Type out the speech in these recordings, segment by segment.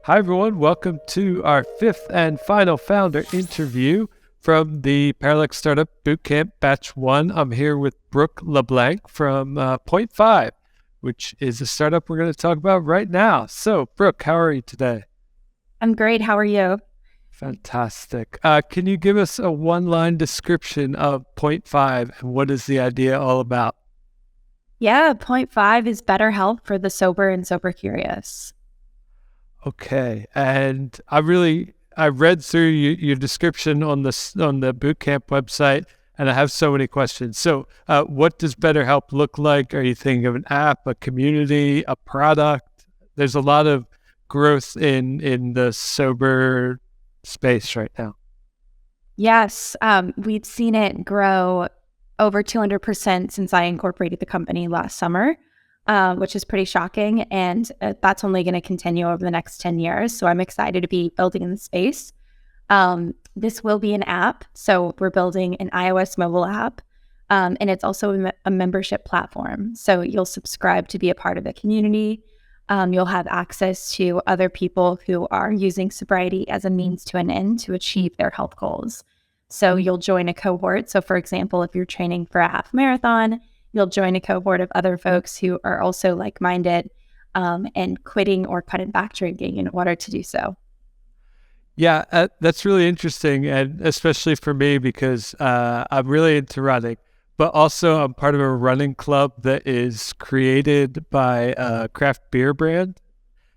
Hi, everyone. Welcome to our fifth and final founder interview from the Parallax Startup Bootcamp Batch 1. I'm here with Brooke LeBlanc from Point 5, which is a startup we're going to talk about right now. So, Brooke, how are you today? I'm great. How are you? Fantastic. Can you give us a one-line description of Point 5 and what is the idea all about? Yeah, point five is better health for the sober and sober curious. Okay, and I read through your description on the Bootcamp website, and I have so many questions. So, what does BetterHelp look like? Are you thinking of an app, a community, a product? There's a lot of growth in the sober space right now. Yes, we've seen it grow over 200% since I incorporated the company last summer, which is pretty shocking. And that's only going to continue over the next 10 years. So I'm excited to be building in the space. This will be an app. So we're building an iOS mobile app. And it's also a membership platform. So you'll subscribe to be a part of the community. You'll have access to other people who are using sobriety as a means to an end to achieve their health goals. So you'll join a cohort. So for example, if you're training for a half marathon, you'll join a cohort of other folks who are also like-minded and quitting or cutting back drinking in order to do so. Yeah, that's really interesting, and especially for me because I'm really into running, but also I'm part of a running club that is created by a craft beer brand.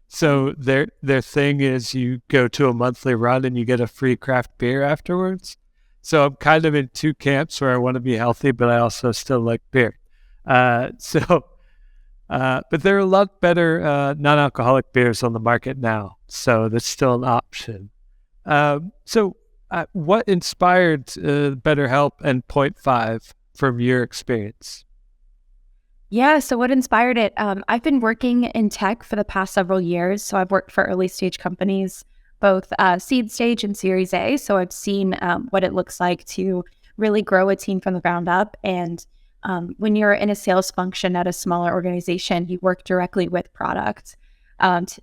So their thing is you go to a monthly run and you get a free craft beer afterwards. So I'm kind of in two camps where I want to be healthy, but I also still like beer. But there are a lot better non-alcoholic beers on the market now, so that's still an option. What inspired BetterHelp and Point 5 from your experience? Yeah, so what inspired it? I've been working in tech for the past several years. So I've worked for early stage companies, both seed stage and Series A. So I've seen what it looks like to really grow a team from the ground up. And when you're in a sales function at a smaller organization, you work directly with product.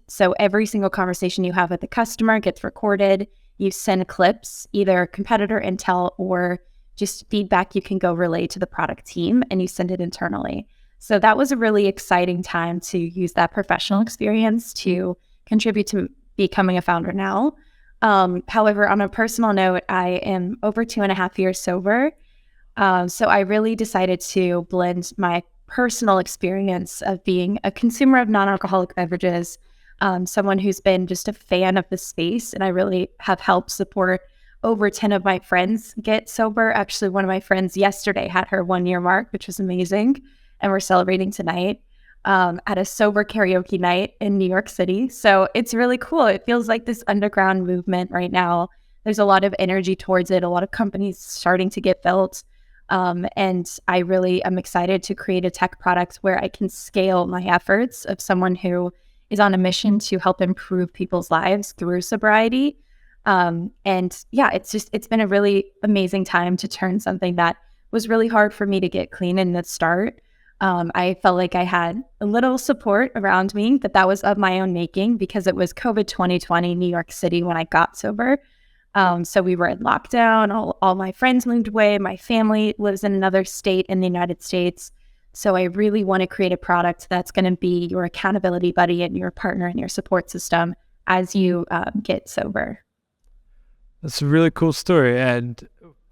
So every single conversation you have with the customer gets recorded. You send clips, either competitor intel or just feedback you can go relay to the product team, and you send it internally. So that was a really exciting time to use that professional experience to contribute to becoming a founder now. However, on a personal note, I am over 2.5 years sober. So I really decided to blend my personal experience of being a consumer of non-alcoholic beverages, someone who's been just a fan of the space, and I really have helped support over 10 of my friends get sober. Actually, one of my friends yesterday had her 1 year mark, which was amazing. And we're celebrating tonight at a sober karaoke night in New York City. So it's really cool. It feels like this underground movement right now. There's a lot of energy towards it, a lot of companies starting to get built. And I really am excited to create a tech product where I can scale my efforts of someone who is on a mission to help improve people's lives through sobriety. And yeah, it's been a really amazing time to turn something that was really hard for me to get clean in the start. I felt like I had a little support around me, but that was of my own making because it was COVID 2020 New York City when I got sober. So we were in lockdown. All my friends moved away. My family lives in another state in the United States. So I really want to create a product that's going to be your accountability buddy and your partner and your support system as you get sober. That's a really cool story, and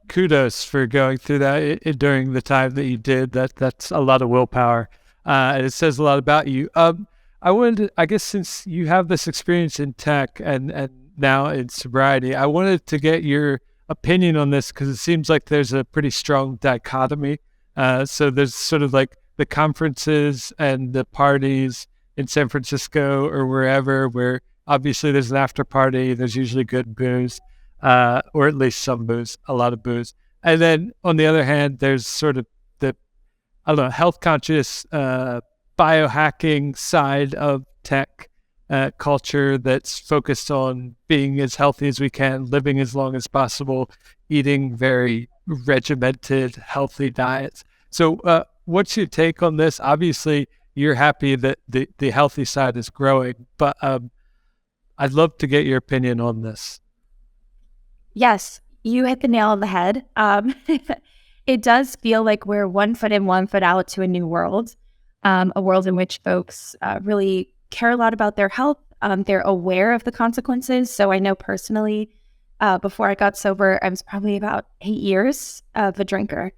kudos for going through that during the time that you did. That's a lot of willpower, and it says a lot about you. I guess since you have this experience in tech and now in sobriety, I wanted to get your opinion on this because it seems like there's a pretty strong dichotomy. So there's sort of like the conferences and the parties in San Francisco or wherever, where obviously there's an after party. There's usually good booze, or at least some booze, a lot of booze. And then on the other hand, there's sort of the, I don't know, health conscious, biohacking side of tech culture that's focused on being as healthy as we can, living as long as possible, eating very regimented, healthy diets. So what's your take on this? Obviously, you're happy that the healthy side is growing, but I'd love to get your opinion on this. Yes, you hit the nail on the head. It does feel like we're 1 foot in, 1 foot out to a new world, a world in which folks really care a lot about their health. They're aware of the consequences. So I know personally, before I got sober, I was probably about 8 years of a drinker.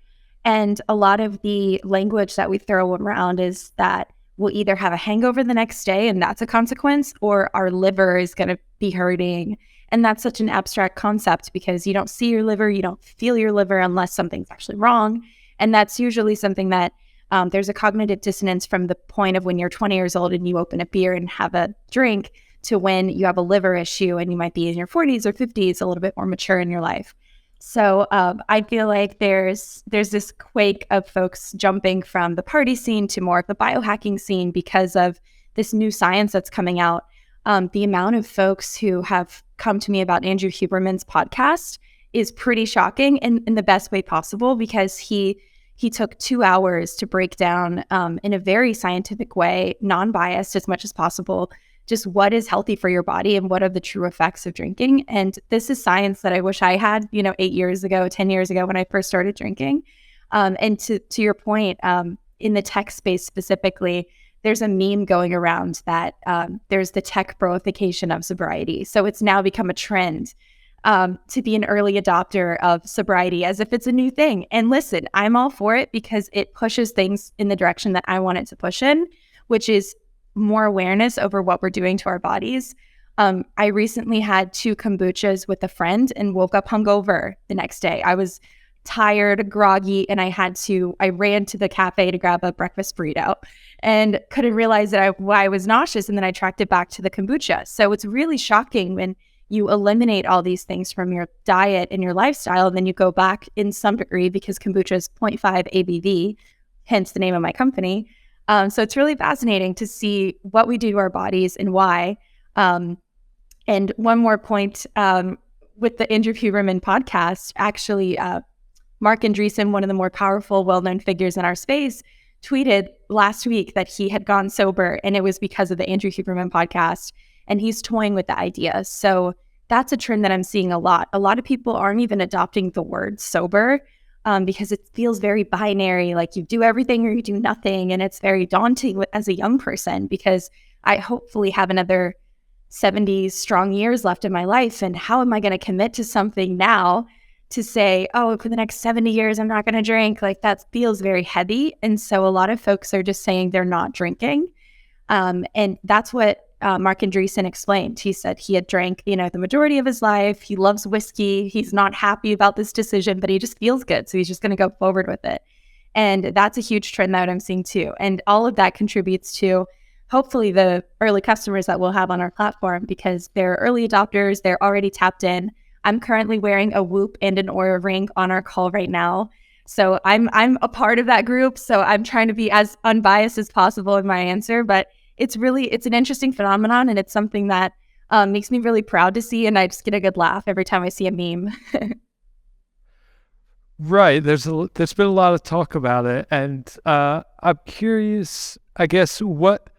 And a lot of the language that we throw around is that we'll either have a hangover the next day, and that's a consequence, or our liver is going to be hurting. And that's such an abstract concept because you don't see your liver, you don't feel your liver unless something's actually wrong. And that's usually something that there's a cognitive dissonance from the point of when you're 20 years old and you open a beer and have a drink to when you have a liver issue and you might be in your 40s or 50s, a little bit more mature in your life. So I feel like there's this quake of folks jumping from the party scene to more of the biohacking scene because of this new science that's coming out. The amount of folks who have come to me about Andrew Huberman's podcast is pretty shocking in the best way possible, because he took 2 hours to break down in a very scientific way, non-biased as much as possible, just what is healthy for your body and what are the true effects of drinking. And this is science that I wish I had, 8 years ago, 10 years ago when I first started drinking. And to your point, in the tech space specifically, there's a meme going around that there's the tech broification of sobriety. So it's now become a trend to be an early adopter of sobriety as if it's a new thing. And listen, I'm all for it because it pushes things in the direction that I want it to push in, which is more awareness over what we're doing to our bodies. I recently had 2 kombuchas with a friend and woke up hungover the next day. I was tired, groggy, and I ran to the cafe to grab a breakfast burrito and couldn't realize that I was nauseous, and then I tracked it back to the kombucha. So it's really shocking when you eliminate all these things from your diet and your lifestyle, and then you go back in some degree because kombucha is 0.5 ABV, hence the name of my company. So it's really fascinating to see what we do to our bodies and why. And one more point with the Andrew Huberman podcast, actually, Mark Andreessen, one of the more powerful, well-known figures in our space, tweeted last week that he had gone sober, and it was because of the Andrew Huberman podcast, and he's toying with the idea. So that's a trend that I'm seeing a lot. A lot of people aren't even adopting the word sober because it feels very binary, like you do everything or you do nothing. And it's very daunting as a young person because I hopefully have another 70 strong years left in my life. And how am I going to commit to something now to say, oh, for the next 70 years, I'm not going to drink? Like that feels very heavy. And so a lot of folks are just saying they're not drinking. And that's what Mark Andreessen explained. He said he had drank, the majority of his life. He loves whiskey. He's not happy about this decision, but he just feels good. So he's just going to go forward with it. And that's a huge trend that I'm seeing too. And all of that contributes to hopefully the early customers that we'll have on our platform, because they're early adopters. They're already tapped in. I'm currently wearing a Whoop and an Oura ring on our call right now. So I'm a part of that group. So I'm trying to be as unbiased as possible in my answer, but it's an interesting phenomenon, and it's something that makes me really proud to see, and I just get a good laugh every time I see a meme. Right. There's been a lot of talk about it, and I'm curious, I guess, what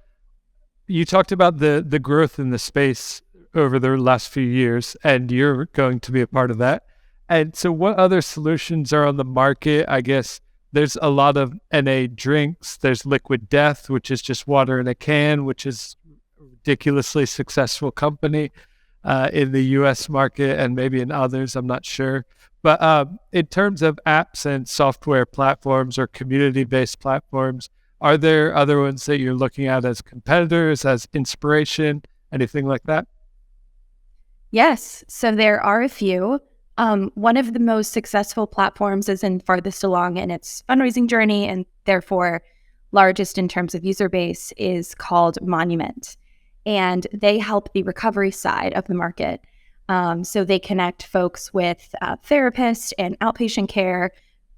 you talked about the growth in the space over the last few years, and you're going to be a part of that. And so what other solutions are on the market? I guess there's a lot of NA drinks. There's Liquid Death, which is just water in a can, which is a ridiculously successful company in the US market and maybe in others, I'm not sure. But in terms of apps and software platforms or community-based platforms, are there other ones that you're looking at as competitors, as inspiration, anything like that? Yes. So there are a few. One of the most successful platforms is in farthest along in its fundraising journey, and therefore largest in terms of user base, is called Monument. And they help the recovery side of the market. So they connect folks with therapists and outpatient care,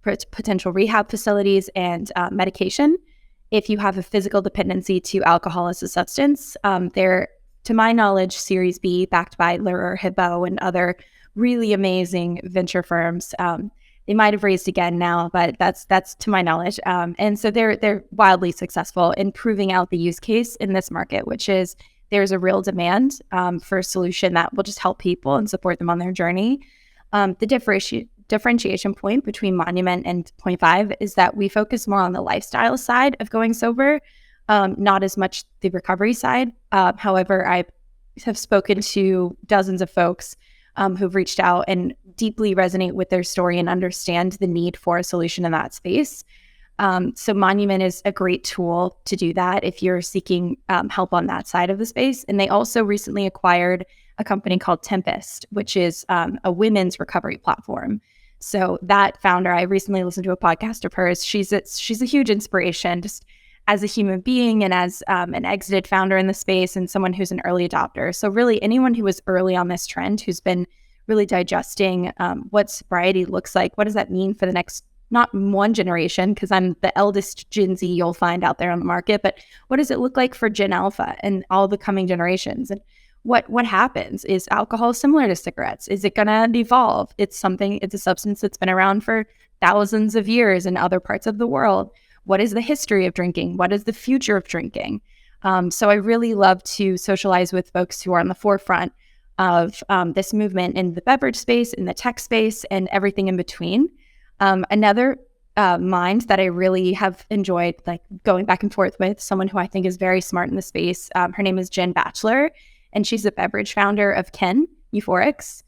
potential rehab facilities, and medication. If you have a physical dependency to alcohol as a substance, they're, to my knowledge, Series B, backed by Lerer Hippo and other really amazing venture firms. They might have raised again now, but that's to my knowledge. And so they're wildly successful in proving out the use case in this market, which is there's a real demand for a solution that will just help people and support them on their journey. The differentiation point between Monument and Point 5 is that we focus more on the lifestyle side of going sober, not as much the recovery side. However, I have spoken to dozens of folks who've reached out and deeply resonate with their story and understand the need for a solution in that space. So Monument is a great tool to do that if you're seeking help on that side of the space. And they also recently acquired a company called Tempest, which is a women's recovery platform. So that founder, I recently listened to a podcast of hers. She's a huge inspiration just as a human being and as an exited founder in the space and someone who's an early adopter. So really anyone who was early on this trend, who's been really digesting what sobriety looks like, what does that mean for the next, not one generation, because I'm the eldest Gen Z you'll find out there on the market, but what does it look like for Gen Alpha and all the coming generations? And what happens? Is alcohol similar to cigarettes? Is it going to evolve? It's a substance that's been around for thousands of years in other parts of the world. What is the history of drinking? What is the future of drinking? So I really love to socialize with folks who are on the forefront of this movement in the beverage space, in the tech space, and everything in between. Another mind that I really have enjoyed like going back and forth with, someone who I think is very smart in the space. Her name is Jen Batchelor, and she's a beverage founder of Ken Euphorics.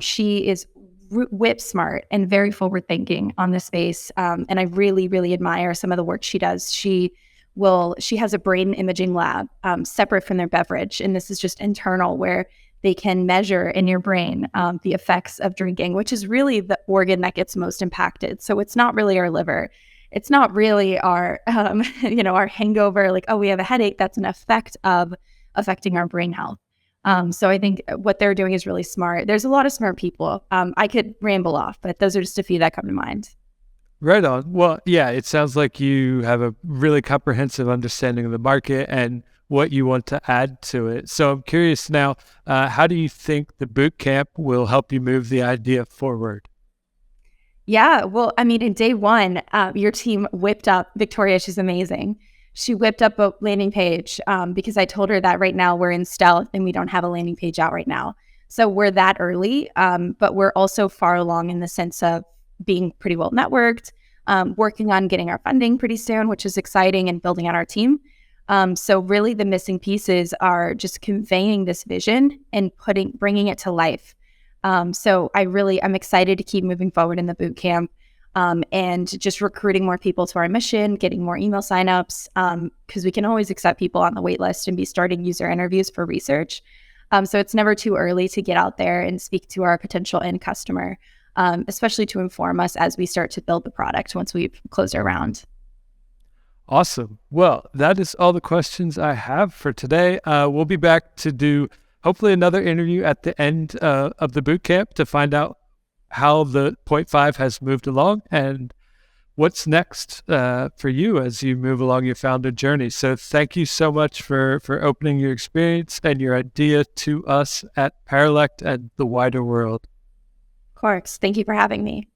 She is whip smart and very forward thinking on this space. And I really, really admire some of the work she does. She has a brain imaging lab separate from their beverage. And this is just internal where they can measure in your brain the effects of drinking, which is really the organ that gets most impacted. So it's not really our liver. It's not really our, our hangover, like, oh, we have a headache. That's an effect of affecting our brain health. So I think what they're doing is really smart. There's a lot of smart people. I could ramble off, but those are just a few that come to mind. Right on. Well, yeah, it sounds like you have a really comprehensive understanding of the market and what you want to add to it. So I'm curious now, how do you think the boot camp will help you move the idea forward? Yeah, well, I mean, in day one, your team whipped up Victoria. She's amazing. She whipped up a landing page because I told her that right now we're in stealth and we don't have a landing page out right now. So we're that early, but we're also far along in the sense of being pretty well networked, working on getting our funding pretty soon, which is exciting, and building out our team. So really the missing pieces are just conveying this vision and bringing it to life. So I'm excited to keep moving forward in the boot camp. And just recruiting more people to our mission, getting more email signups, because we can always accept people on the wait list and be starting user interviews for research. So it's never too early to get out there and speak to our potential end customer, especially to inform us as we start to build the product once we've closed our round. Awesome. Well, that is all the questions I have for today. We'll be back to do hopefully another interview at the end of the boot camp to find out how the 0.5 has moved along and what's next for you as you move along your founder journey. So thank you so much for opening your experience and your idea to us at Paralect and the wider world. Of course. Thank you for having me.